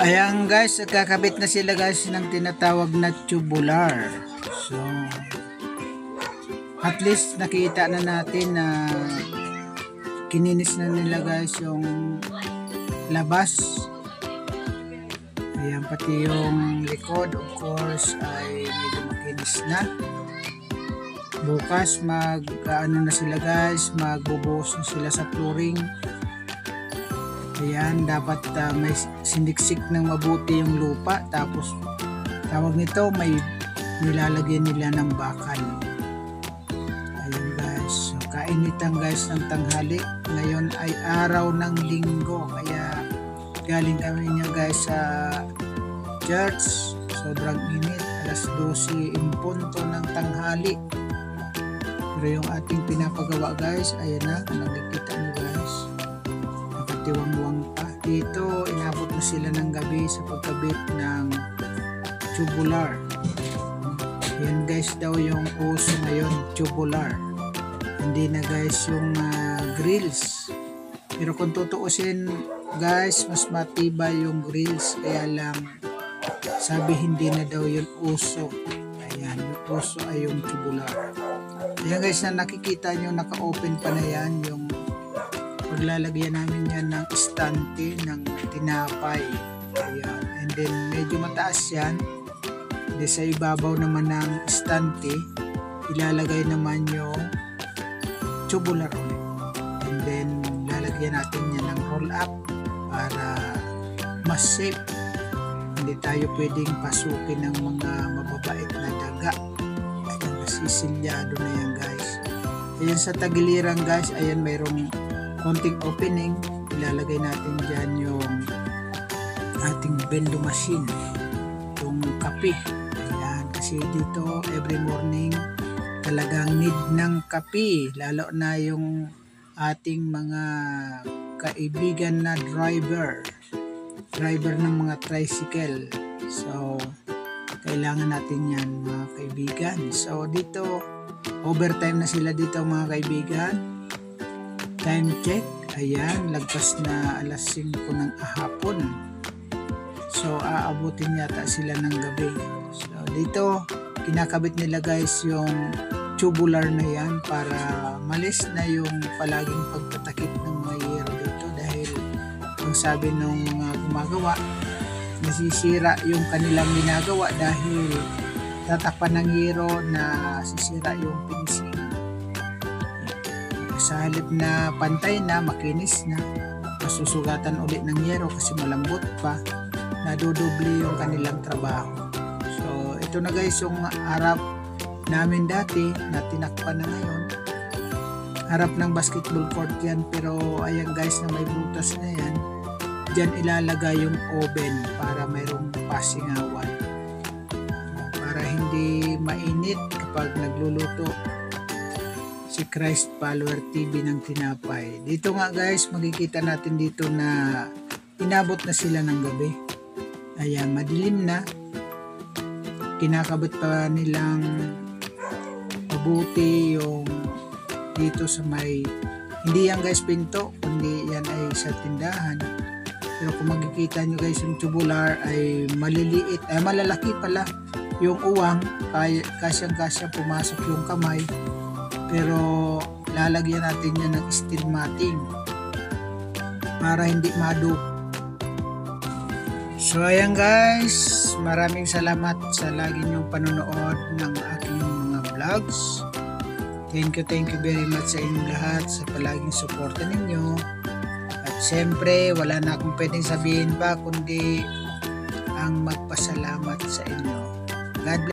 Ayan guys, kakabit na sila guys ng tinatawag na tubular. So, at least nakita na natin na kininis na nila guys yung labas. Ayan, pati yung likod of course ay medyo makinis na. Bukas ano na sila guys, magbubuhos na sila sa flooring. Ayan, dapat may siniksik ng mabuti yung lupa, tapos tawag nito may nilalagyan nila ng bakal. Ayun guys, so kainitan guys ng tanghali. Ngayon ay araw ng linggo, kaya galing kami niya guys sa church. Sobrang init, alas 12 in punto ng tanghali. Pero yung ating pinapagawa guys, ayan na, nakikita nyo guys, nakatiwangwang pa. Dito inabot na sila ng gabi sa pagkabit ng tubular. Yan guys daw yung uso ngayon, tubular, hindi na guys yung grills. Pero kung tutuusin guys, mas matibay yung grills, kaya lang sabi hindi na daw yung uso. Ayan, yung uso ay yung tubular. Ayan guys, na nakikita nyo naka-open pa na yan, yung paglalagyan namin yan ng istante ng tinapay. Ayan, and then medyo mataas yan. Then sa ibabaw naman ng istante, ilalagay naman yung tubular ulit. And then lalagyan natin yan ng roll up para mas safe. Hindi tayo pwedeng pasukin ng mga mababait na daga. Ayan, nasisilyado na yan guys. Ayan sa tagiliran guys, ayan mayroong konting opening. Ilalagay natin dyan yung ating bendo machine, yung kape. Ayan, kasi dito every morning talagang need ng kape, lalo na yung ating mga kaibigan na driver ng mga tricycle. So kailangan natin yan mga kaibigan. So dito overtime na sila dito mga kaibigan. Time check, ayan, lagpas na alas 5 ng hapon. So aabutin yata sila ng gabi. So dito kinakabit nila guys yung tubular na yan para malis na yung palaging pagtatakip ng mga yero dito, dahil ang sabi ng mga gumagawa, nasisira yung kanilang ginagawa dahil tatakpan ng yero na sisira yung finishing. Sa halip na pantay na, makinis na, masusugatan ulit ng yero kasi malambot pa, nadodoble yung kanilang trabaho. So ito na guys yung harap namin dati na tinakpan na ngayon. Harap ng basketball court yan, pero ayan guys na may butas na yan. Diyan ilalagay yung oven para mayroong pasingawan, para hindi mainit kapag nagluluto si Christ Follower TV ng tinapay. Dito nga guys, makikita natin dito na inabot na sila ng gabi. Ayan, madilim na. Kinakabit pa nilang mabuti yung dito sa may, hindi yan guys pinto, kundi yan ay sa tindahan. Pero kung makikita nyo guys, yung tubular ay maliliit, ay malalaki pala yung uwang, kasyang-kasya pumasok yung kamay. Pero lalagyan natin yan ng steel matting para hindi maduk. So ayan guys, maraming salamat sa lagi niyong panonood ng aking mga vlogs. Thank you very much sa inyong lahat sa palaging suporta ninyo. At syempre wala na akong pwedeng sabihin pa kundi ang magpasalamat sa inyo. God bless.